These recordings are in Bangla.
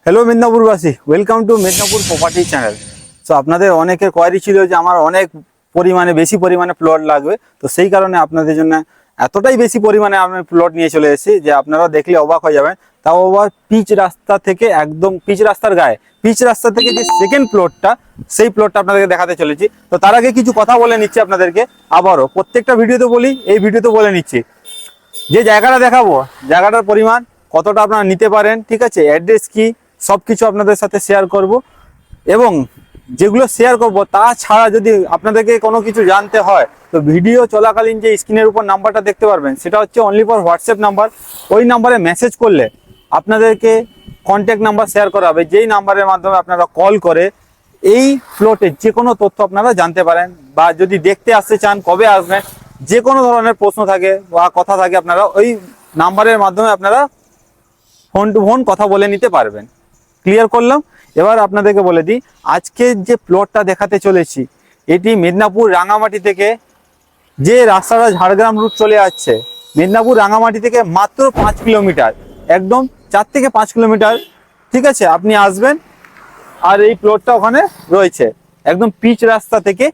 হ্যালো মেদিনীপুরবাসী, welcome to Medinipur property channel. So আপনাদের অনেকের কোয়ারি ছিল যে আমার অনেক বেশি পরিমাণে প্লট লাগবে, তো সেই কারণে আপনাদের জন্য এতটাই বেশি পরিমাণে আমি প্লট নিয়ে চলে এসেছি যে আপনারা দেখলে অবাক হয়ে যাবেন। তাও আবার পিচ রাস্তা থেকে, একদম পিচ রাস্তার গায়ে, পিচ রাস্তা থেকে যে সেকেন্ড প্লটটা, সেই প্লটটা আপনাদেরকে দেখাতে চলেছি। তো তার আগে কিছু কথা বলে নিচ্ছি আপনাদেরকে, আবারও প্রত্যেকটা ভিডিওতে বলি, এই ভিডিওতে বলে নিচ্ছি। যে জায়গাটা দেখাবো, জায়গাটার পরিমাণ কতটা আপনারা নিতে পারেন, ঠিক আছে, অ্যাড্রেস কি, সব কিছু আপনাদের সাথে শেয়ার করব। এবং যেগুলো শেয়ার করব তাছাড়া যদি আপনাদেরকে কোনো কিছু জানতে হয়, তো ভিডিও চলাকালীন যে স্ক্রিনের উপর নাম্বারটা দেখতে পারবেন, সেটা হচ্ছে অনলি ফর হোয়াটসঅ্যাপ নাম্বার। ওই নাম্বারে মেসেজ করলে আপনাদেরকে কন্ট্যাক্ট নাম্বার শেয়ার করা হবে, যেই নাম্বারের মাধ্যমে আপনারা কল করে এই প্লটের যে কোনো তথ্য আপনারা জানতে পারেন, বা যদি দেখতে আসতে চান, কবে আসবেন, যে কোনো ধরনের প্রশ্ন থাকে বা কথা থাকে, আপনারা ওই নাম্বারের মাধ্যমে আপনারা ফোন টু ফোন কথা বলে নিতে পারবেন। ক্লিয়ার করলাম। এবার আপনাদেরকে বলে দিই, আজকে যে প্লটটা দেখাতে চলেছি, এটি মেদিনীপুর রাঙামাটি থেকে, যে রাস্তাটা ঝাড়গ্রাম রুট চলে যাচ্ছে, মেদিনীপুর রাঙামাটি থেকে মাত্র 5 কিলোমিটার, একদম 4 থেকে 5 কিলোমিটার, ঠিক আছে। আপনি আসবেন আর এই প্লটটা ওখানে রয়েছে, একদম পিচ রাস্তা থেকে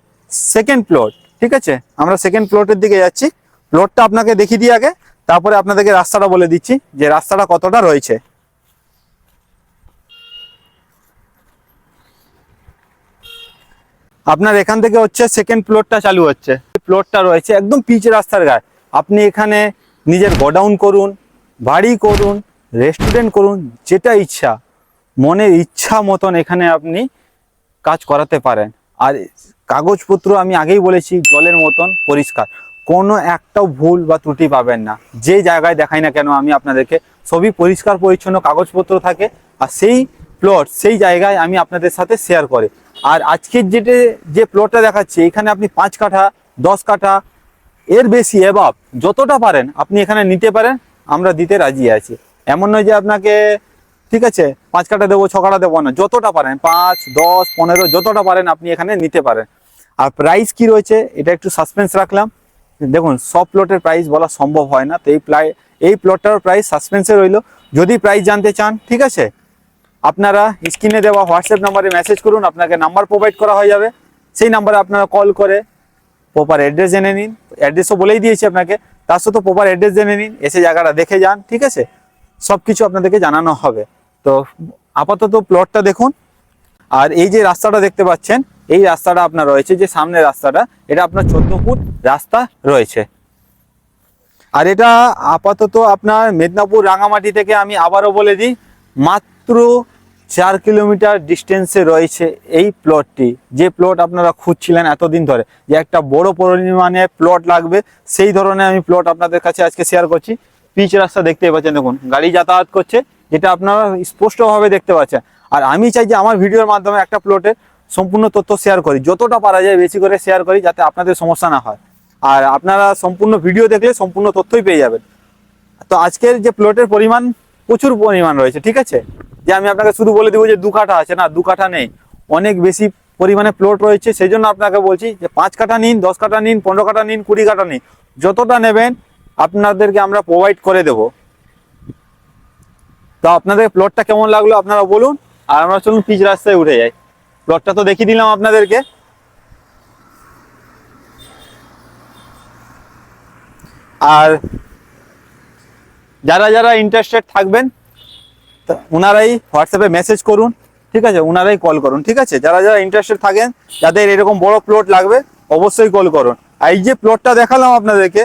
সেকেন্ড প্লট, ঠিক আছে। আমরা সেকেন্ড প্লটের দিকে যাচ্ছি। প্লটটা আপনাকে দেখিয়ে দিই আগে, তারপরে আপনাদেরকে রাস্তাটা বলে দিচ্ছি যে রাস্তাটা কতটা রয়েছে। আপনার এখান থেকে হচ্ছে সেকেন্ড প্লটটা চালু হচ্ছে, প্লটটা রয়েছে একদম পিচ রাস্তার গায়ে। আপনি এখানে নিজের গোডাউন করুন, বাড়ি করুন, রেস্টুরেন্ট করুন, যেটা ইচ্ছা, মনের ইচ্ছা মতন এখানে আপনি কাজ করাতে পারেন। আর কাগজপত্র আমি আগেই বলেছি, জলের মতন পরিষ্কার, কোনো একটাও ভুল বা ত্রুটি পাবেন না। যে জায়গায় দেখাই না কেন আমি আপনাদেরকে, সবই পরিষ্কার পরিচ্ছন্ন কাগজপত্র থাকে। আর সেই প্লট, সেই জায়গায় আমি আপনাদের সাথে শেয়ার করি। আর আজকের যে প্লটটা দেখাচ্ছি, এখানে আপনি 5 কাঠা, 10 কাঠা, এর বেশি এভাব যতটা পারেন আপনি এখানে নিতে পারেন, আমরা দিতে রাজি আছি। এমন নয় যে আপনাকে, ঠিক আছে, 5 কাঠা দেবো, 6 কাঠা দেবো না, যতটা পারেন 5, 10, 15 যতটা পারেন আপনি এখানে নিতে পারেন। আর প্রাইস কি রয়েছে এটা একটু সাসপেন্স রাখলাম। দেখুন, সব প্লটের প্রাইস বলা সম্ভব হয় না, তো এই প্লটটার প্রাইস সাসপেন্সে রইল। যদি প্রাইস জানতে চান, ঠিক আছে, আপনারা স্ক্রিনে দেওয়া হোয়াটসঅ্যাপ নাম্বারে মেসেজ করুন, আপনাকে নাম্বার প্রোভাইড করা হয়ে যাবে। সেই নাম্বারে আপনারা কল করে প্রপার অ্যাড্রেস জেনে নিন। অ্যাড্রেসও বলেই দিয়েছি আপনাকে, তার সাথে প্রপার অ্যাড্রেস জেনে নিন, এসে জায়গাটা দেখে যান, ঠিক আছে। সব কিছু আপনাদেরকে জানানো হবে। তো আপাতত প্লটটা দেখুন। আর এই যে রাস্তাটা দেখতে পাচ্ছেন, এই রাস্তাটা আপনার রয়েছে, যে সামনের রাস্তাটা, এটা আপনার 14 ফুট রাস্তা রয়েছে। আর এটা আপাতত আপনার মেদিনীপুর রাঙামাটি থেকে, আমি আবারও বলে দিই, মাত্র 4 কিলোমিটার ডিস্টেন্সে রয়েছে এই প্লটটি। যে প্লট আপনারা খুঁজছিলেন এতদিন ধরে, যে একটা বড় পরিমাণে প্লট লাগবে, সেই ধরনের আমি প্লট আপনাদের কাছে আজকে শেয়ার করছি। পিচ রাস্তা দেখতে পাচ্ছেন, দেখুন গাড়ি যাতায়াত করছে, যেটা আপনারা স্পষ্টভাবে দেখতে পাচ্ছেন। আর আমি চাই যে আমার ভিডিওর মাধ্যমে একটা প্লটের সম্পূর্ণ তথ্য শেয়ার করি, যতটা পারা যায় বেশি করে শেয়ার করি, যাতে আপনাদের সমস্যা না হয়। আর আপনারা সম্পূর্ণ ভিডিও দেখলে সম্পূর্ণ তথ্যই পেয়ে যাবেন। তো আজকের যে প্লটের পরিমাণ, প্রচুর পরিমাণ রয়েছে, ঠিক আছে। যে আমি আপনাকে শুধু বলে দেবো যে 2 কাঠা আছে, না, 2 কাঠা নেই, অনেক বেশি পরিমাণে প্লট রয়েছে। সেই জন্য আপনাকে বলছি যে 5 কাঠা নিন, 10 কাঠা নিন, 15 কাঠা নিন, 20 কাঠা নিন, যতটা নেবেন আপনাদেরকে আমরা প্রোভাইড করে দেব। তো আপনাদের প্লটটা কেমন লাগলো আপনারা বলুন। আর আমরা চলুন পিচ রাস্তায় উঠে যাই। প্লটটা তো দেখিয়ে দিলাম আপনাদেরকে। আর যারা যারা ইন্টারেস্টেড থাকবেন, ওনারাই হোয়াটসঅ্যাপে মেসেজ করুন, ঠিক আছে, ওনারাই কল করুন, ঠিক আছে। যারা যারা ইন্টারেস্টেড থাকেন, যাদের এরকম বড় প্লট লাগবে, অবশ্যই কল করুন। আর এই যে প্লটটা দেখালাম আপনাদেরকে,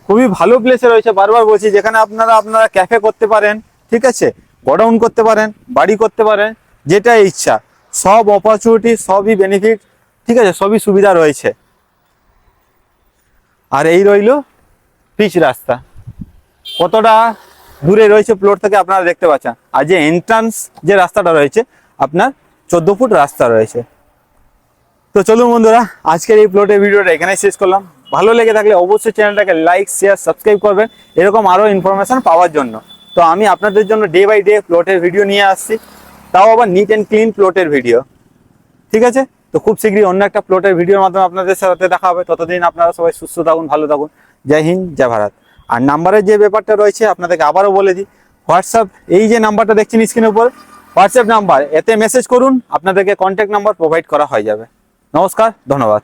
খুবই ভালো প্লেসে রয়েছে, বারবার বলছি, যেখানে আপনারা ক্যাফে করতে পারেন, ঠিক আছে, গোডাউন করতে পারেন, বাড়ি করতে পারেন, যেটা ইচ্ছা, সব অপরচুনিটি, সবই বেনিফিট, ঠিক আছে, সবই সুবিধা রয়েছে। আর এই রইল পিচ রাস্তা, কতটা দূরে রয়েছে প্লট থেকে আপনারা দেখতে পাচ্ছেন। আর যে এন্ট্রান্স যে রাস্তাটা রয়েছে, আপনার 14 ফুট রাস্তা রয়েছে। তো চলুন বন্ধুরা, আজকের এই প্লটের ভিডিওটা এখানেই শেষ করলাম। ভালো লেগে থাকলে অবশ্যই চ্যানেলটাকে লাইক, শেয়ার, সাবস্ক্রাইব করবেন, এরকম আরও ইনফরমেশন পাওয়ার জন্য। তো আমি আপনাদের জন্য ডে বাই ডে প্লটের ভিডিও নিয়ে আসছি, তাও আবার নিট অ্যান্ড ক্লিন প্লটের ভিডিও, ঠিক আছে। তো খুব শীঘ্রই অন্য একটা প্লটের ভিডিওর মাধ্যমে আপনাদের সাথে দেখা হবে। ততদিন আপনারা সবাই সুস্থ থাকুন, ভালো থাকুন। জয় হিন্দ, জয় ভারত। আর নাম্বারের যে ব্যাপারটা রয়েছে আপনাদেরকে আবারও বলে দিই, হোয়াটসঅ্যাপ, এই যে নাম্বারটা দেখছেন স্ক্রিনের উপর, হোয়াটসঅ্যাপ নাম্বার, এতে মেসেজ করুন, আপনাদেরকে কন্ট্যাক্ট নাম্বার প্রোভাইড করা হয়ে যাবে। নমস্কার, ধন্যবাদ।